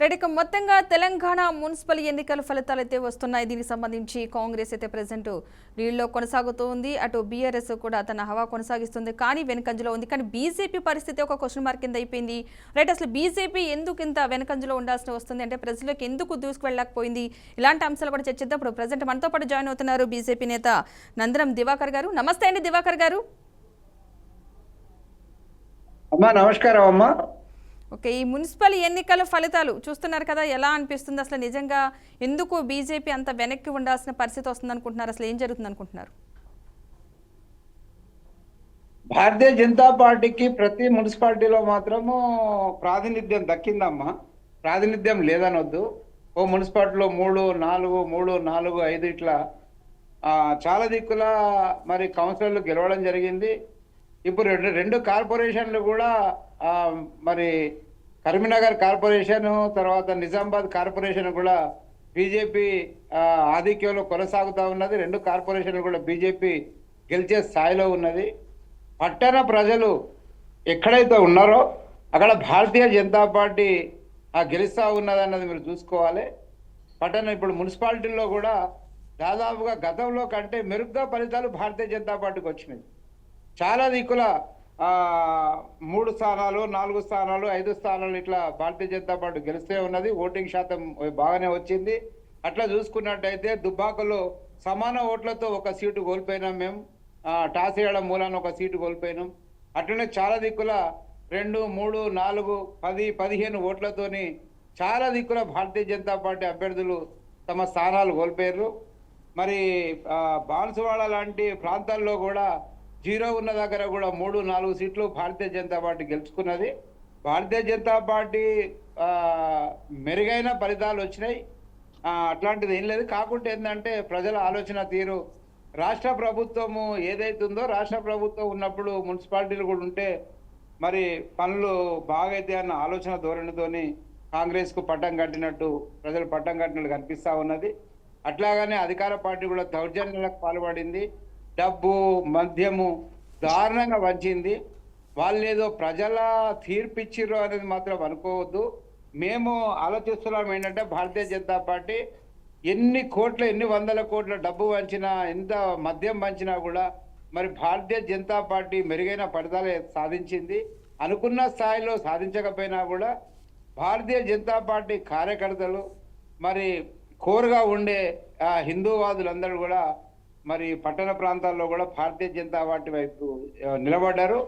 రెడ్డికి మొత్తంగా తెలంగాణ మున్సిపల్ ఎన్నికల ఫలితాలు అయితే వస్తున్నాయి. దీనికి సంబంధించి కాంగ్రెస్ అయితే ప్రెజెంట్ లీడ్లో కొనసాగుతోంది. అటు బీఆర్ఎస్ కూడా తన హవా కొనసాగిస్తుంది, కానీ వెనుకంజలో ఉంది. కానీ బీజేపీ పరిస్థితి ఒక క్వశ్చన్ మార్క్ కింద అయిపోయింది. రైట్, అసలు బీజేపీ ఎందుకు ఇంత వెనుకంజలో ఉండాల్సి వస్తుంది అంటే ప్రజలకు ఎందుకు దూసుకువెళ్ళకపోయింది? ఇలాంటి అంశాలు కూడా చర్చిద్దాం. ఇప్పుడు ప్రజెంట్ మనతో పాటు జాయిన్ అవుతున్నారు బీజేపీ నేత నందనం దివాకర్ గారు. నమస్తే అండి దివాకర్ గారు. అమ్మా నమస్కారం అమ్మా. ఓకే, ఈ మున్సిపల్ ఎన్నికల ఫలితాలు చూస్తున్నారు కదా, ఎలా అనిపిస్తుంది? అసలు నిజంగా ఎందుకు బీజేపీ అంత వెనక్కి ఉండాల్సిన పరిస్థితి వస్తుంది అనుకుంటున్నారు? అసలు ఏం జరుగుతుంది అనుకుంటున్నారు? భారతీయ జనతా పార్టీకి ప్రతి మున్సిపాలిటీలో మాత్రము ప్రాతినిధ్యం దక్కిందమ్మా. ప్రాతినిధ్యం లేదనొద్దు. ఓ మున్సిపాలిటీలో 3, 4, 3, 4, 5 ఇట్లా చాలా దిక్కుల మరి కౌన్సిలర్లు గెలవడం జరిగింది. ఇప్పుడు రెండు కార్పొరేషన్లు కూడా మరి కరీంనగర్ కార్పొరేషన్, తర్వాత నిజామాబాద్ కార్పొరేషన్ కూడా బీజేపీ ఆధిక్యంలో కొనసాగుతూ ఉన్నది. రెండు కార్పొరేషన్లు కూడా బీజేపీ గెలిచే స్థాయిలో ఉన్నది. పట్టణ ప్రజలు ఎక్కడైతే ఉన్నారో అక్కడ భారతీయ జనతా పార్టీ గెలుస్తూ ఉన్నది అన్నది మీరు చూసుకోవాలి. ఇప్పుడు మున్సిపాలిటీల్లో కూడా దాదాపుగా గతంలో కంటే మెరుగ్గా ఫలితాలు భారతీయ జనతా పార్టీకి వచ్చినాయి. చాలా దిక్కుల 3 స్థానాలు, 4 స్థానాలు, 5 స్థానాలు ఇట్లా భారతీయ జనతా పార్టీ గెలిస్తే ఉన్నది. ఓటింగ్ శాతం బాగానే వచ్చింది. అట్లా చూసుకున్నట్టయితే దుబ్బాకలో సమాన ఓట్లతో ఒక సీటు కోల్పోయినాం మేము. టాస్ వేయడం మూలాన ఒక సీటు కోల్పోయినాం. అట్లనే చాలా దిక్కుల 2, 3, 4, 10, 15 ఓట్లతోని చాలా దిక్కుల భారతీయ జనతా పార్టీ అభ్యర్థులు తమ స్థానాలు కోల్పోయారు. మరి బాన్సువాడ లాంటి ప్రాంతాల్లో కూడా 0 ఉన్న దగ్గర కూడా 3, 4 సీట్లు భారతీయ జనతా పార్టీ గెలుచుకున్నది. భారతీయ జనతా పార్టీ మెరుగైన ఫలితాలు వచ్చినాయి. అట్లాంటిది ఏం లేదు. కాకుంటే ఏంటంటే ప్రజల ఆలోచన తీరు, రాష్ట్ర ప్రభుత్వము ఏదైతుందో రాష్ట్ర ప్రభుత్వం ఉన్నప్పుడు మున్సిపాలిటీలు కూడా ఉంటే మరి పనులు బాగైతే అన్న ఆలోచన ధోరణితోని కాంగ్రెస్కు పట్టం కట్టినట్టు ప్రజలు పట్టం కట్టినట్టు కనిపిస్తూ ఉన్నది. అట్లాగానే అధికార పార్టీ కూడా దౌర్జన్యాలకు పాల్పడింది. డబ్బు, మద్యము దారుణంగా వంచింది. వాళ్ళు ఏదో ప్రజల తీర్పిచ్చిర్రు అనేది మాత్రం అనుకోవద్దు. మేము ఆలోచిస్తున్నాం ఏంటంటే భారతీయ జనతా పార్టీ ఎన్ని వందల కోట్ల డబ్బు వంచినా, ఎంత మద్యం వంచినా కూడా మరి భారతీయ జనతా పార్టీ మెరుగైన ఫలితాలు సాధించింది. అనుకున్న స్థాయిలో సాధించకపోయినా కూడా భారతీయ జనతా పార్టీ కార్యకర్తలు మరి కోరుగా ఉండే హిందూవాదులందరూ కూడా మరి పట్టణ ప్రాంతాల్లో కూడా భారతీయ జనతా పార్టీ వైపు నిలబడ్డారు.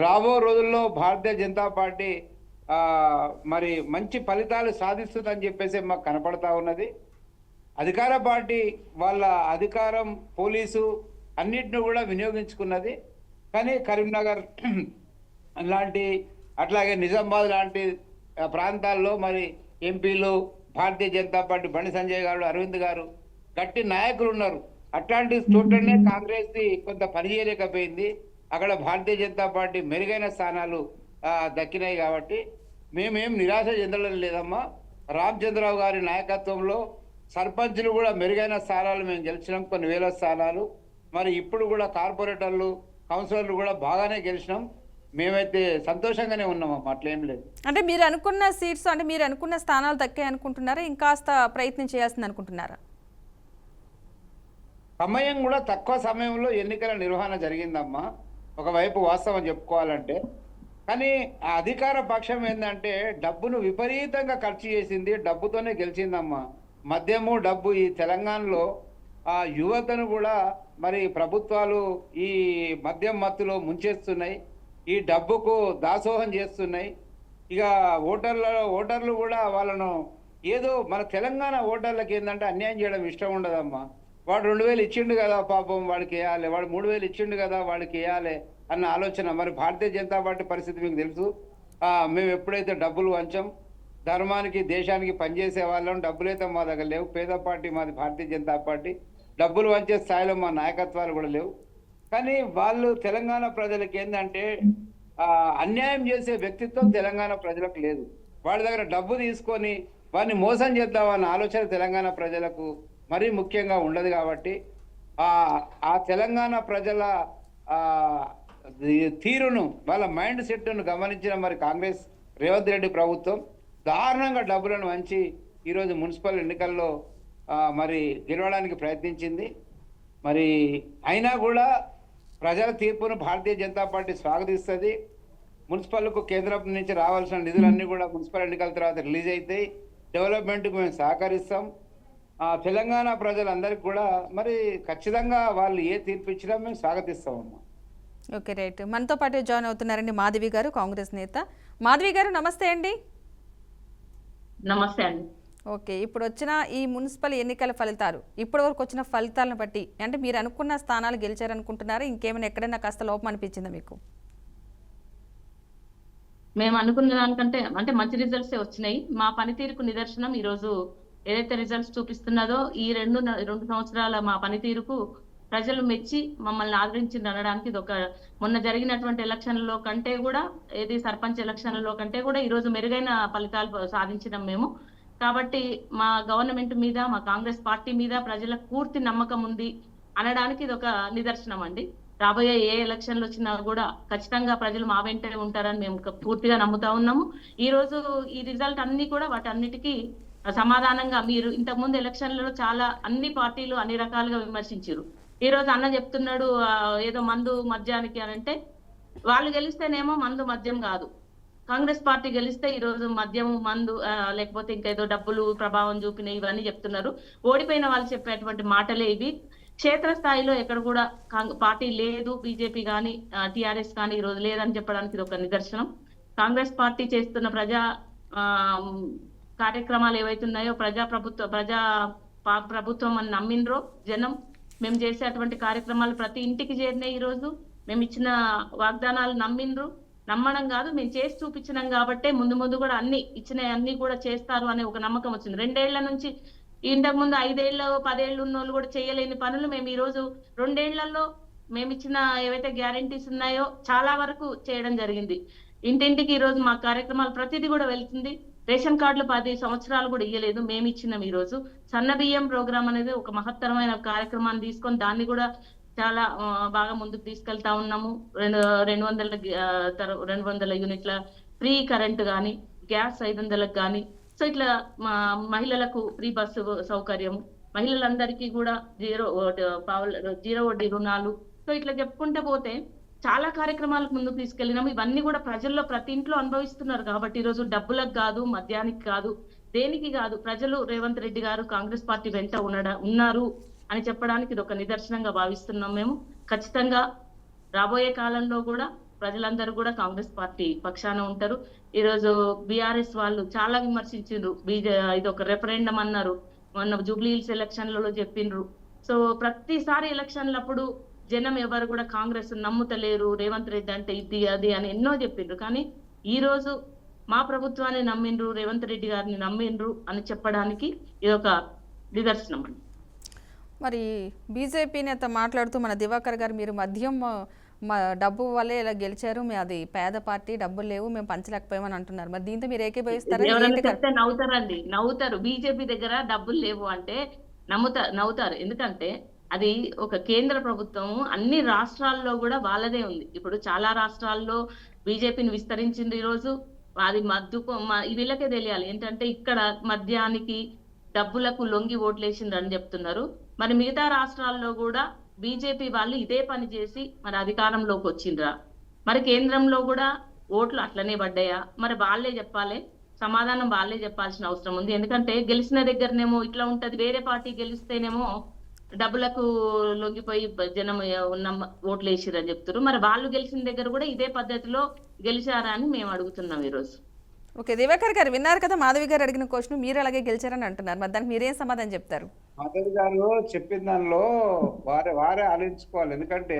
రాబో రోజుల్లో భారతీయ జనతా పార్టీ మరి మంచి ఫలితాలు సాధిస్తుందని చెప్పేసి మాకు కనపడతా ఉన్నది. అధికార పార్టీ వాళ్ళ అధికారం, పోలీసు అన్నిటిని కూడా వినియోగించుకున్నది. కానీ కరీంనగర్ లాంటి, అట్లాగే నిజామాబాద్ లాంటి ప్రాంతాల్లో మరి ఎంపీలు భారతీయ జనతా పార్టీ బండి సంజయ్ గారు, అరవింద్ గారు గట్టి నాయకులు ఉన్నారు. అట్లాంటి చోట్లనే కాంగ్రెస్ కొంత పని చేయలేకపోయింది. అక్కడ భారతీయ జనతా పార్టీ మెరుగైన స్థానాలు దక్కినాయి. కాబట్టి మేమేం నిరాశ చెందడం లేదమ్మా. రామచంద్రరావు గారి నాయకత్వంలో సర్పంచులు కూడా మెరుగైన స్థానాలు మేము గెలిచినాం, కొన్ని వేల స్థానాలు. మరి ఇప్పుడు కూడా కార్పొరేటర్లు, కౌన్సిలర్లు కూడా బాగానే గెలిచినాం. మేమైతే సంతోషంగానే ఉన్నామమ్మా, అట్లేం లేదు. అంటే మీరు అనుకున్న సీట్స్, అంటే మీరు అనుకున్న స్థానాలు దక్కాయి అనుకుంటున్నారా? ఇంకాస్త ప్రయత్నం చేయాల్సింది అనుకుంటున్నారా? సమయం కూడా తక్కువ సమయంలో ఎన్నికల నిర్వహణ జరిగిందమ్మా, ఒకవైపు వాస్తవం చెప్పుకోవాలంటే. కానీ ఆ అధికార పక్షం ఏంటంటే డబ్బును విపరీతంగా ఖర్చు చేసింది, డబ్బుతోనే గెలిచిందమ్మా. మద్యము, డబ్బు ఈ తెలంగాణలో యువతను కూడా మరి ప్రభుత్వాలు ఈ మద్యం మత్తులో ముంచేస్తున్నాయి, ఈ డబ్బుకు దాసోహం చేస్తున్నాయి. ఇక ఓటర్లు కూడా వాళ్ళను ఏదో మన తెలంగాణ ఓటర్లకు ఏంటంటే అన్యాయం చేయడం ఇష్టం ఉండదమ్మా. వాడు 2000 ఇచ్చిండు కదా పాపం వాడికి వేయాలి, వాడు 3000 ఇచ్చిండు కదా వాడికి వేయాలి అన్న ఆలోచన. మరి భారతీయ జనతా పార్టీ పరిస్థితి మీకు తెలుసు. మేము ఎప్పుడైతే డబ్బులు వంచాం, ధర్మానికి, దేశానికి పనిచేసే వాళ్ళం, డబ్బులైతే మా దగ్గర లేవు. పేద పార్టీ మాది భారతీయ జనతా పార్టీ. డబ్బులు వంచే స్థాయిలో మా నాయకత్వాలు కూడా లేవు. కానీ వాళ్ళు తెలంగాణ ప్రజలకు ఏంటంటే అన్యాయం చేసే వ్యక్తిత్వం తెలంగాణ ప్రజలకు లేదు. వాళ్ళ దగ్గర డబ్బు తీసుకొని వారిని మోసం చేద్దామన్న ఆలోచన తెలంగాణ ప్రజలకు మరీ ముఖ్యంగా ఉండదు. కాబట్టి ఆ తెలంగాణ ప్రజల తీరును, వాళ్ళ మైండ్ సెట్ను గమనించిన మరి కాంగ్రెస్ రేవంత్ రెడ్డి ప్రభుత్వం దారుణంగా డబ్బులను వంచి ఈరోజు మున్సిపల్ ఎన్నికల్లో మరి గెలవడానికి ప్రయత్నించింది. మరి అయినా కూడా ప్రజల తీర్పును భారతీయ జనతా పార్టీ స్వాగతిస్తుంది. మున్సిపల్కు కేంద్రం నుంచి రావాల్సిన నిధులన్నీ కూడా మున్సిపల్ ఎన్నికల తర్వాత రిలీజ్ అవుతాయి. డెవలప్మెంట్కు మేము సహకరిస్తాం. తెలంగాణ ప్రజలందరికీ కూడా మరి ఖచ్చితంగా వాళ్ళు ఏ తీర్పు ఇచ్చినా మేము స్వాగతిస్తామమ్మా. Okay, right. మనతో పాటు జాయిన్ అవుతున్నారండి మాధవి గారు, కాంగ్రెస్ నేత. మాధవి గారు నమస్తే అండి. నమస్తే అండి. ఓకే, ఇప్పుడు వచ్చిన ఈ మున్సిపల్ ఎన్నికల ఫలితాలు, ఇప్పటి వరకు వచ్చిన ఫలితాలను బట్టి అంటే మీరు అనుకున్న స్థానాలు గెలిచారనుకుంటున్నారా? ఇంకేమైనా ఎక్కడైనా కాస్త లోపం అనిపించిందా మీకు? మేము అనుకున్న దానికంటే అంటే మంచి రిజల్ట్సే వచ్చినాయి. మా పనితీరుకు నిదర్శనం ఈరోజు ఏదైతే రిజల్ట్స్ చూపిస్తున్నదో ఈ రెండు సంవత్సరాల మా పనితీరుకు ప్రజలు మెచ్చి మమ్మల్ని ఆదరించింది అనడానికి ఇది ఒక మొన్న జరిగినటువంటి ఎలక్షన్లలో కంటే కూడా ఏది సర్పంచ్ ఎలక్షన్లలో కంటే కూడా ఈరోజు మెరుగైన ఫలితాలు సాధించినాం మేము. కాబట్టి మా గవర్నమెంట్ మీద, మా కాంగ్రెస్ పార్టీ మీద ప్రజలకు పూర్తి నమ్మకం ఉంది అనడానికి ఇది ఒక నిదర్శనం అండి. రాబోయే ఏ ఎలక్షన్లు వచ్చినా కూడా ఖచ్చితంగా ప్రజలు మా వెంటే ఉంటారని మేము పూర్తిగా నమ్ముతా ఉన్నాము. ఈ రోజు ఈ రిజల్ట్ అన్ని కూడా వాటన్నిటికీ సమాధానంగా మీరు ఇంతకుముందు ఎలక్షన్లలో చాలా అన్ని పార్టీలు అన్ని రకాలుగా విమర్శించారు. ఈ రోజు అన్న చెప్తున్నాడు ఏదో మందు మద్యానికి అని అంటే, వాళ్ళు గెలిస్తేనేమో మందు మద్యం కాదు, కాంగ్రెస్ పార్టీ గెలిస్తే ఈ రోజు మద్యం మందు లేకపోతే ఇంకా ఏదో డబ్బులు ప్రభావం చూపినాయి ఇవన్నీ చెప్తున్నారు. ఓడిపోయిన వాళ్ళు చెప్పేటువంటి మాటలే ఇవి. క్షేత్రస్థాయిలో ఎక్కడ కూడా పార్టీ లేదు, బీజేపీ కానీ టిఆర్ఎస్ కానీ ఈ రోజు లేదని చెప్పడానికి ఇది ఒక నిదర్శనం. కాంగ్రెస్ పార్టీ చేస్తున్న ప్రజా కార్యక్రమాలు ఏవైతున్నాయో ప్రభుత్వం అని నమ్మిండ్రో జనం, మేము చేసేటువంటి కార్యక్రమాలు ప్రతి ఇంటికి చేరినాయి. ఈ రోజు మేము ఇచ్చిన వాగ్దానాలు నమ్మడం కాదు, మేము చేసి చూపించినాం కాబట్టే ముందు కూడా అన్ని ఇచ్చినవి అన్ని కూడా చేస్తారు అనే ఒక నమ్మకం వచ్చింది. 2 ఏళ్ల నుంచి, ఇంతకు ముందు 5 ఏళ్ళు 10 ఏళ్ళు ఉన్న వాళ్ళు కూడా చేయలేని పనులు మేము ఈ రోజు 2 ఏళ్లలో మేము ఇచ్చిన ఏవైతే గ్యారంటీస్ ఉన్నాయో చాలా వరకు చేయడం జరిగింది. ఇంటింటికి ఈ రోజు మా కార్యక్రమాలు ప్రతిదీ కూడా వెళ్తుంది. రేషన్ కార్డులు 10 సంవత్సరాలు కూడా ఇయ్యలేదు, మేము ఇచ్చినాం. ఈ రోజు సన్న బియ్యం ప్రోగ్రామ్ అనేది ఒక మహత్తరమైన కార్యక్రమాన్ని తీసుకొని దాన్ని కూడా చాలా బాగా ముందుకు తీసుకెళ్తా ఉన్నాము. 200 యూనిట్ల ఫ్రీ కరెంట్ కానీ, గ్యాస్ 500లకు కానీ, సో ఇట్లా మహిళలకు ఫ్రీ బస్సు సౌకర్యం, మహిళలందరికీ కూడా జీరో వడ్డీ రుణాలు, సో ఇట్లా చెప్పుకుంటూ పోతే చాలా కార్యక్రమాలకు ముందుకు తీసుకెళ్ళినాము. ఇవన్నీ కూడా ప్రజల్లో ప్రతి ఇంట్లో అనుభవిస్తున్నారు. కాబట్టి ఈ రోజు డబ్బులకు కాదు, మద్యానికి కాదు, దేనికి కాదు, ప్రజలు రేవంత్ రెడ్డి గారు కాంగ్రెస్ పార్టీ వెంట ఉన్నారు అని చెప్పడానికి ఇది ఒక నిదర్శనంగా భావిస్తున్నాం. మేము ఖచ్చితంగా రాబోయే కాలంలో కూడా ప్రజలందరూ కూడా కాంగ్రెస్ పార్టీ పక్షాన ఉంటారు. ఈ రోజు బీఆర్ఎస్ వాళ్ళు చాలా విమర్శించారు, ఇది ఒక రెఫరెండం అన్నారు, మొన్న జూబ్లీ హిల్స్ ఎలక్షన్లలో చెప్పిండ్రు. సో ప్రతిసారి ఎలక్షన్లప్పుడు జనం ఎవరు కూడా కాంగ్రెస్ నమ్ముతలేరు, రేవంత్ రెడ్డి అంటే ఇది అది అని ఎన్నో చెప్పిండ్రు. కానీ ఈ రోజు మా ప్రభుత్వాన్ని నమ్మిండ్రు, రేవంత్ రెడ్డి గారిని నమ్మిండ్రు అని చెప్పడానికి ఇది ఒక నిదర్శనం అండి. మరి బీజేపీ నేత మాట్లాడుతూ మన దివాకర్ గారు, మీరు మద్యం డబ్బు వల్లే ఇలా గెలిచారు, అది పేద పార్టీ, డబ్బులు లేవు, మేము పంచలేకపోయామని అంటున్నారు. మరి దీంతో మీరు ఏకీభవిస్తారా? ఎవరైనా చెప్తే నవ్వుతారు. బీజేపీ దగ్గర డబ్బులు లేవు అంటే నవ్వుతారు. ఎందుకంటే అది ఒక కేంద్ర ప్రభుత్వం, అన్ని రాష్ట్రాల్లో కూడా వాళ్ళదే ఉంది. ఇప్పుడు చాలా రాష్ట్రాల్లో బీజేపీని విస్తరించింది. ఈ రోజు అది వీళ్ళకే తెలియాలి ఏంటంటే ఇక్కడ మద్యానికి డబ్బులకు లొంగి ఓట్లేసిండ్రు అని చెప్తున్నారు. మరి మిగతా రాష్ట్రాల్లో కూడా బీజేపీ వాళ్ళు ఇదే పని చేసి మరి అధికారంలోకి వచ్చిండ్రా? మరి కేంద్రంలో కూడా ఓట్లు అట్లనే పడ్డాయా? మరి వాళ్ళే చెప్పాలి, సమాధానం వాళ్ళే చెప్పాల్సిన అవసరం ఉంది. ఎందుకంటే గెలిచిన దగ్గరనేమో ఇట్లా ఉంటది, వేరే పార్టీ గెలిస్తేనేమో డబ్బులకు లొంగిపోయి జనం ఉన్న ఓట్లు వేసిరని చెప్తారు. మరి వాళ్ళు గెలిచిన దగ్గర కూడా ఇదే పద్ధతిలో గెలిచారా అని మేము అడుగుతున్నాం ఈరోజు. ఓకే, దివాకర్ గారు విన్నారు కదా మాధవి గారు అడిగిన క్వశ్చన్, మీరు అలాగే గెలిచారని అంటున్నారు. మరి దానికి మీరేం సమాధానం చెప్తారు? మాధవి గారు చెప్పిన దానిలో వారే ఆలోచించుకోవాలి. ఎందుకంటే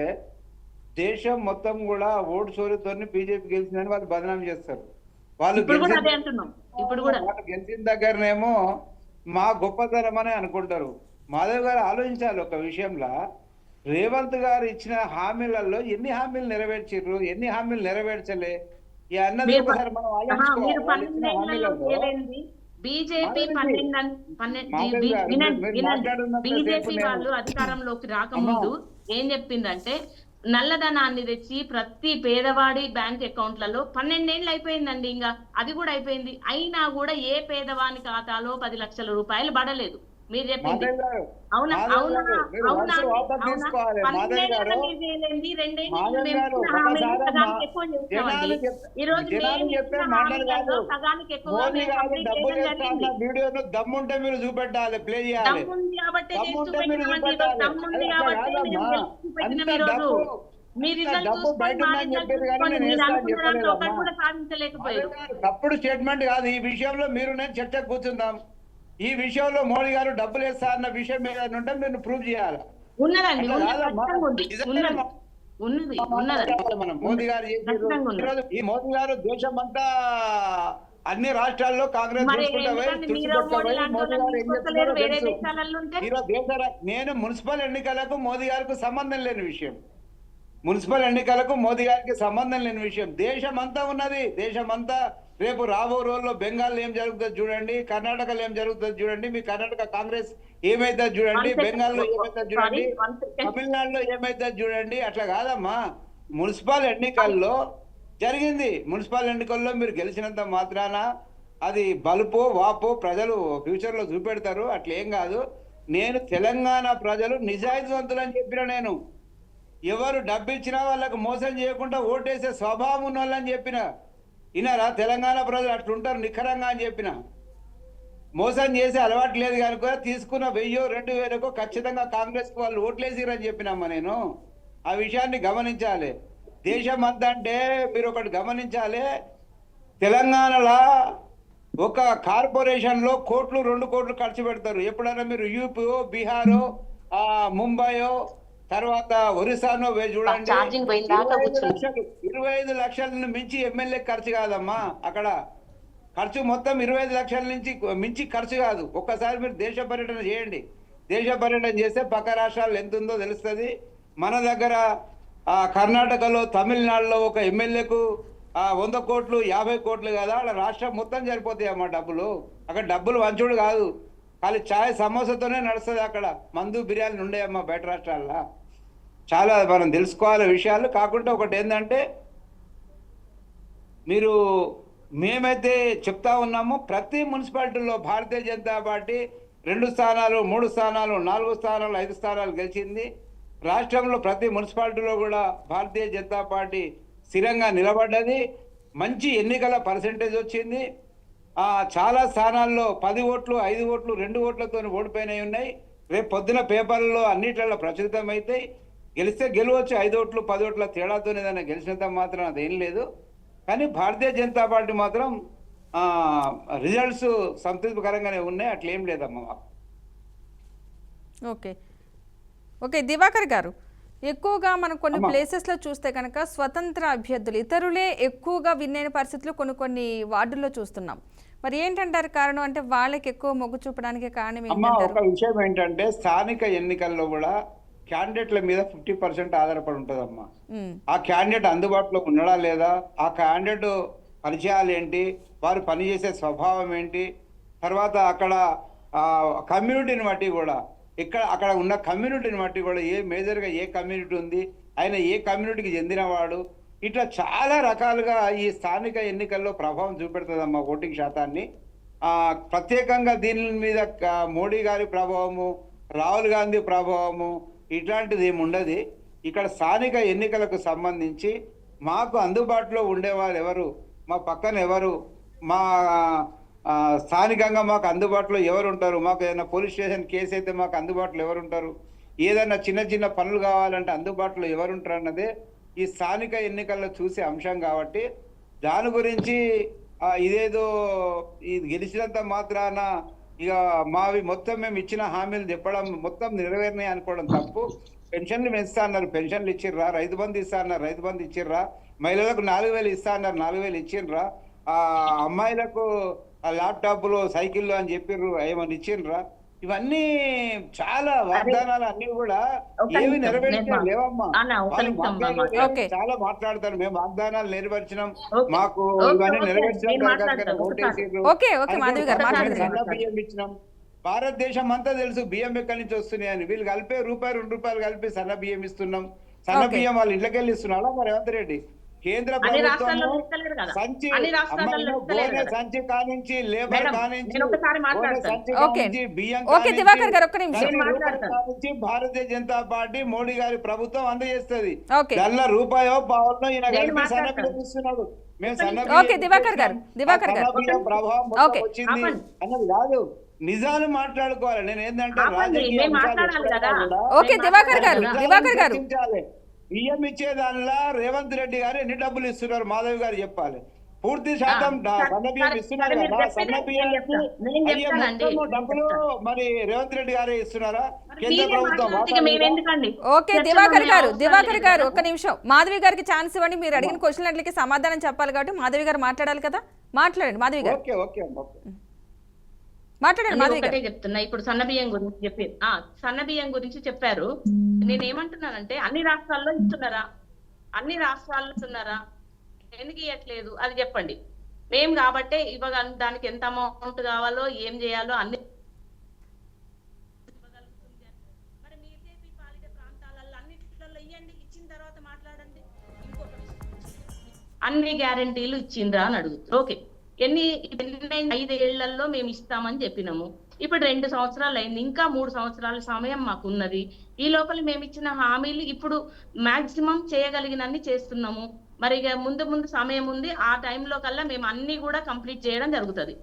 దేశం మొత్తం కూడా ఓటు చోరీతో బీజేపీ గెలిచిందని వాళ్ళు బదనాం చేస్తారు. వాళ్ళు గెలిచిన దగ్గరనేమో మా గొప్పతనం అని అనుకుంటారు. మాధవ్ గారు ఆలోచించాలి ఒక విషయంలో, రేవంత్ గారు ఇచ్చిన హామీలలో ఎన్ని హామీలు నెరవేర్చారు, ఎన్ని హామీలు నెరవేర్చలే అన్నది ఒకసారి మనం ఆలోచించుకోవాలి. బీజేపీ వాళ్ళు అధికారంలోకి రాకముందు ఏం చెప్పిందంటే నల్లధనాన్ని తెచ్చి ప్రతి పేదవాడి బ్యాంక్ అకౌంట్లలో 12 ఏళ్ళు అయిపోయిందండి. ఇంకా అది కూడా అయిపోయింది. అయినా కూడా ఏ పేదవాని ఖాతాలో 10 లక్షల రూపాయలు పడలేదు. మీరు చెప్పింది మాధవ్ గారు, అవునా? మాధవ్ అవునా? గారు, మీరు అవునా? మనసు వాపస్ అవునా? తీసుకోవాలి. మాధవ్ 12 గారు, మీరు చేయలేండి, 2 ఏళ్ళు మాధవ్ మేము గారు, ఇచ్చిన హామీలు ఒకసారి సగానికి ఎక్కువ చేసినామండి. ఈ రోజు జనాలు మేము చెప్పే ఇచ్చిన మాటలు హామీలలో కాదు. సగానికి ఎక్కువ మోదీ మేము గారు కంప్లీట్ డబ్బులు చేయడం వేస్తా అన్న జరిగింది. వీడియోను దమ్ముంటే మీరు చూపెట్టాలి, ప్లే చేయాలి. దమ్ముంది కాబట్టి చేసి దమ్ముంటే మీరు చూపెట్టినామండి. ఈరోజు చూపెట్టాలి. దమ్ముంది అది అట్లా కాబట్టి కాదమ్మా. మేము గెలిచి చూపెట్టినాం. అంత ఈ రోజు డబ్బు, మీ అంత రిజల్ట్ డబ్బు చూసుకొని బయట మా ఉందని రిజల్ట్ చెప్పారు కానీ చూసుకొని నేను మీరు వేస్తా అని అనుకున్న దాంట్లో ఒకటి చెప్పలేదమ్మా. కూడా సాధించలేకపోయారు. మాధవ్ గారు, తప్పుడు స్టేట్మెంట్ కాదు. ఈ విషయంలో మీరు నేను చర్చ కూర్చుందాం. ఈ విషయంలో మోడీ గారు డబ్బులు వేస్తా అన్న విషయం మీద ఉంటే మీరు ప్రూవ్ చేయాలి. ఉన్నదండి, అట్లా ఉన్నది, కాదమ్మా. ఖచ్చితంగా ఉంది, నిజమేనమ్మా. ఉన్నది, ఉన్నదండి. మనం మోదీ గారు చేసేది ఖచ్చితంగా ఉంది. ఈరోజు ఈ మోదీ గారు దేశమంతా అన్ని రాష్ట్రాల్లో కాంగ్రెస్ మరి తుడుచుకుంటా ఎందుకండి తుడిచి నీరవ్ మోడీ పట్టుకపోయి లాంటి మోదీ వాళ్ళని గారు ఏం తీసుకొస్తలేరు చేస్తున్నారో వేరే తెలుసు. దేశాలలో ఉంటే? ఈరోజు నేను మున్సిపల్ ఎన్నికలకు మోదీ గారికి సంబంధం లేని విషయం, మున్సిపల్ ఎన్నికలకు మోదీ గారికి సంబంధం లేని విషయం. దేశమంతా ఉన్నది, దేశమంతా. రేపు రాబో రోజుల్లో బెంగాల్లో ఏం జరుగుతుంది చూడండి, కర్ణాటకలో ఏం జరుగుతుంది చూడండి, మీ కర్ణాటక కాంగ్రెస్ ఏమైతే చూడండి, బెంగాల్లో ఏమైతే చూడండి, తమిళనాడులో ఏమైతే చూడండి. అట్లా కాదమ్మా. మున్సిపల్ ఎన్నికల్లో జరిగింది. మున్సిపల్ ఎన్నికల్లో మీరు గెలిచినంత మాత్రాన అది బలుపో వాపో ప్రజలు ఫ్యూచర్ లో చూపెడతారు. అట్లా ఏం కాదు. నేను తెలంగాణ ప్రజలు నిజాయితీవంతులు అని చెప్పిన, నేను ఎవరు డబ్బు ఇచ్చినా వాళ్ళకు మోసం చేయకుండా ఓటేసే స్వభావం ఉన్న వాళ్ళని చెప్పిన. విన్నారా? తెలంగాణ ప్రజలు అట్లుంటారు నిఖరంగా అని చెప్పిన. మోసం చేసే అలవాటు లేదు కనుక తీసుకున్న 1000-2000 ఖచ్చితంగా కాంగ్రెస్ కు వాళ్ళు ఓట్లేసిరని చెప్పినమ్మా నేను. ఆ విషయాన్ని గమనించాలి. దేశం అంతా అంటే మీరు ఒకటి గమనించాలి. తెలంగాణలో ఒక కార్పొరేషన్ లో 2 కోట్లు ఖర్చు పెడతారు. ఎప్పుడైనా మీరు యూపీ, బీహారో, ముంబయో, తర్వాత ఒరిస్సానో చూడండి, 25 లక్షల మించి ఎమ్మెల్యే ఖర్చు కాదమ్మా. అక్కడ ఖర్చు మొత్తం 25 లక్షల నుంచి మించి ఖర్చు కాదు. ఒక్కసారి మీరు దేశ పర్యటన చేయండి. దేశ పర్యటన చేస్తే పక్క రాష్ట్రాలు ఎంత ఉందో తెలుస్తుంది. మన దగ్గర కర్ణాటకలో, తమిళనాడులో ఒక ఎమ్మెల్యేకు 100 కోట్లు 50 కోట్లు కదా, అలా రాష్ట్రం మొత్తం సరిపోతాయి అమ్మా డబ్బులు. అక్కడ డబ్బులు వంచుడు కాదు, ఖాళీ ఛాయ్ సమోసాతోనే నడుస్తుంది. అక్కడ మందు బిర్యానీలు ఉండేయమ్మా బయట రాష్ట్రాల్లో. చాలా మనం తెలుసుకోవాలి విషయాలు. కాకుండా ఒకటి ఏంటంటే, మీరు మేమైతే చెప్తా ఉన్నామో ప్రతి మున్సిపాలిటీలో భారతీయ జనతా పార్టీ 2 స్థానాలు, 3 స్థానాలు, 4 స్థానాలు, 5 స్థానాలు గెలిచింది. రాష్ట్రంలో ప్రతి మున్సిపాలిటీలో కూడా భారతీయ జనతా పార్టీ స్థిరంగా నిలబడ్డది. మంచి ఎన్నికల పర్సెంటేజ్ వచ్చింది. చాలా స్థానాల్లో 10 ఓట్లు, 5 ఓట్లు, 2 ఓట్లతో ఓడిపోయినవి ఉన్నాయి. రేపు పొద్దున పేపర్లలో అన్నిట్లలో ప్రచురితం అవుతాయి. గెలిస్తే గెలవచ్చు, 5 ఓట్లు 10 ఓట్ల తేడాతో ఏదైనా గెలిచినంత మాత్రం అదేం లేదు. కానీ భారతీయ జనతా పార్టీ మాత్రం రిజల్ట్స్ సంతృప్తికరంగానే ఉన్నాయి. అట్లేం లేదమ్మా మాకు. ఓకే ఓకే దివాకర్ గారు, ఎక్కువగా మనం కొన్ని ప్లేసెస్లో చూస్తే కనుక స్వతంత్ర అభ్యర్థులు ఇతరులే ఎక్కువగా విన్ అయిన పరిస్థితులు కొన్ని వార్డుల్లో చూస్తున్నాం. మరి ఏంటంటారు కారణం? అంటే వాళ్ళకి ఎక్కువ మొగ్గు చూపడానికి కారణం ఏంటంటారు? ఒక విషయం ఏంటంటే, స్థానిక ఎన్నికల్లో కూడా క్యాండిడేట్ల మీద 50% ఆధారపడి ఉంటుందమ్మా. ఆ క్యాండిడేట్ అందుబాటులో ఉన్నాడా లేదా, ఆ క్యాండిడేట్ పరిచయాలు ఏంటి, వారు పనిచేసే స్వభావం ఏంటి, తర్వాత అక్కడ కమ్యూనిటీని బట్టి కూడా, అక్కడ ఉన్న కమ్యూనిటీని బట్టి కూడా ఏ మేజర్గా ఏ కమ్యూనిటీ ఉంది, ఆయన ఏ కమ్యూనిటీకి చెందినవాడు, ఇట్లా చాలా రకాలుగా ఈ స్థానిక ఎన్నికల్లో ప్రభావం చూపెడుతుందమ్మా ఓటింగ్ శాతాన్ని. ప్రత్యేకంగా దీని మీద మోడీ గారి ప్రభావము, రాహుల్ గాంధీ ప్రభావము ఇట్లాంటిది ఏమి ఉండదు. ఇక్కడ స్థానిక ఎన్నికలకు సంబంధించి మాకు అందుబాటులో ఉండేవాళ్ళు ఎవరు, మా పక్కన ఎవరు, మా స్థానికంగా మాకు అందుబాటులో ఎవరు ఉంటారు, మాకు ఏదైనా పోలీస్ స్టేషన్ కేసు అయితే మాకు అందుబాటులో ఎవరు ఉంటారు, ఏదైనా చిన్న చిన్న పనులు కావాలంటే అందుబాటులో ఎవరు ఉంటారు అన్నదే ఈ స్థానిక ఎన్నికల్లో చూసే అంశం. కాబట్టి దాని గురించి ఇదేదో ఇది గెలిచినంత మాత్రాన ఇక మావి మొత్తం మేము ఇచ్చిన హామీలు చెప్పడం మొత్తం నెరవేరినాయి అనుకోవడం తప్పు. పెన్షన్లు పెంచుతా అన్నారు, పెన్షన్లు ఇచ్చిర్రా. రైతు బంధు ఇస్తా అన్నారు, రైతు బంధు ఇచ్చిర్రా. మహిళలకు 4000 ఇస్తా అన్నారు, 4000 ఇచ్చిండ్రా. అమ్మాయిలకు ల్యాప్టాప్లు, సైకిళ్ళు అని చెప్పిర్రు, ఏమని ఇచ్చిండ్రా. ఇవన్నీ చాలా వాగ్దానాలు అన్ని కూడా ఏవి నెరవేర్చే లేవమ్మా. చాలా మాట్లాడతారు, మేము వాగ్దానాలు నెరవేర్చినాం, మాకు ఇవన్నీ నెరవేర్చినాం, బియ్యం ఇచ్చినాం. భారతదేశం అంతా తెలుసు బియ్యం ఎక్కడి నుంచి వస్తున్నాయని. వీళ్ళు కలిపే ₹2 కలిపి సన్న బియ్యం ఇస్తున్నాం. సన్న Okay. బియ్యం వాళ్ళు ఇళ్ళకెళ్ళి ఇస్తున్నారా మరి రేవంత్ రెడ్డి? కేంద్ర అన్ని ప్రభుత్వము రాష్ట్రాల్లో ఇస్తలేరు కదా. సంచి అన్ని రాష్ట్రాల్లో అమ్మాయిలు ఇస్తలేరు గోనె కదా. సంచి కానించి లేబర్ మేడం, కానించి నేను ఒకసారి గోనె మాట్లాడతాను. సంచి ఓకే. కానించి బియ్యం ఓకే, కానించి దివాకర్ గారు ఒక్క నిమిషం. ప్రతి రూపాయి మాట్లాడతాను. కానించి భారతీయ జనతా పార్టీ మోడీ గారి ప్రభుత్వం అందజేస్తుంది. ఓకే. దానిలో రూపాయో పావులో ఈయన నేను కలిపి సన్న మాట్లాడతాను. బియ్యం ఇస్తున్నాడు. మేము సన్న ఓకే, బియ్యం దివాకర్ గారు, ఇస్తున్నాం. దివాకర్ ఆ గారు. సన్న బియ్యం ప్రభావం మొత్తం ఓకే. వచ్చింది ఆపండి. అన్నది కాదు. నిజాలు మాట్లాడుకోవాలి. నేను ఏంటంటే ఆపండి, రాజకీయ మేము అంశాలు మాట్లాడాలి ఎప్పుడైనా కదా. కూడా ఓకే, దివాకర్ గారు, నిజాలను దివాకర్ గారు. చర్చించాలి. బియ్యం ఇచ్చే దానిలో రేవంత్ రెడ్డి గారు ఎన్ని డబ్బులు ఇస్తున్నారు మాధవ్ గారు చెప్పాలి. పూర్తి శాతం సన్న బియ్యం ఇస్తున్నారు మీరు కదా. చెప్పిన సన్న బియ్యానికి నేను అయ్యే చెప్తానండి. మొత్తము డబ్బులు మరి రేవంత్ రెడ్డి గారే ఇస్తున్నారా? కేంద్ర మీరే ప్రభుత్వం మాట్లాడితే మేము ఎందుకండి? ఓకే, చర్చలో దివాకర్ మేము గారు, అవసరం దివాకర్ లేదు గారు కదా. ఒక్క నిమిషం. మాధవి గారికి ఛాన్స్ ఇవ్వండి. మీరు అడిగిన క్వశ్చన్లకి సమాధానం చెప్పాలి కాబట్టి మాధవి గారు మాట్లాడాలి కదా. మాట్లాడండి మాధవి గారు, ఓకే ఓకే ఓకే. మాట్లాడండి నేను మాధవి ఒకటే గారు. చెప్తున్నా. ఇప్పుడు సన్న బియ్యం గురించి సన్న బియ్యం గురించి చెప్పారు. నేను ఏమంటున్నానంటే అన్ని రాష్ట్రాల్లో ఇస్తున్నారా? అన్ని రాష్ట్రాల్లో ఇస్తున్నారా? ఎందుకు ఇవ్వట్లేదు అది చెప్పండి. మేము కాబట్టే దానికి ఎంత అమౌంట్ కావాలో ఏం చేయాలో అన్ని మరి బీజేపీ పాలిత ప్రాంతాలలో అన్నిట్లలో ఇవ్వండి, ఇచ్చిన తర్వాత మాట్లాడండి. ఇంకొక అన్ని గ్యారెంటీలు ఇచ్చిండ్రా అని అడుగుతారు. ఓకే, ఎన్ని 5 ఏళ్లలో మేము ఇస్తామని చెప్పినాము. ఇప్పుడు 2 సంవత్సరాలు అయింది, ఇంకా 3 సంవత్సరాల సమయం మాకు ఉన్నది. ఈ లోపల మేము ఇచ్చిన హామీలు ఇప్పుడు మాక్సిమం చేయగలిగినన్ని చేస్తున్నాము. మరి ఇక ముందు సమయం ఉంది. ఆ టైంలో కల్లా మేము అన్ని కూడా కంప్లీట్ చేయడం జరుగుతుంది.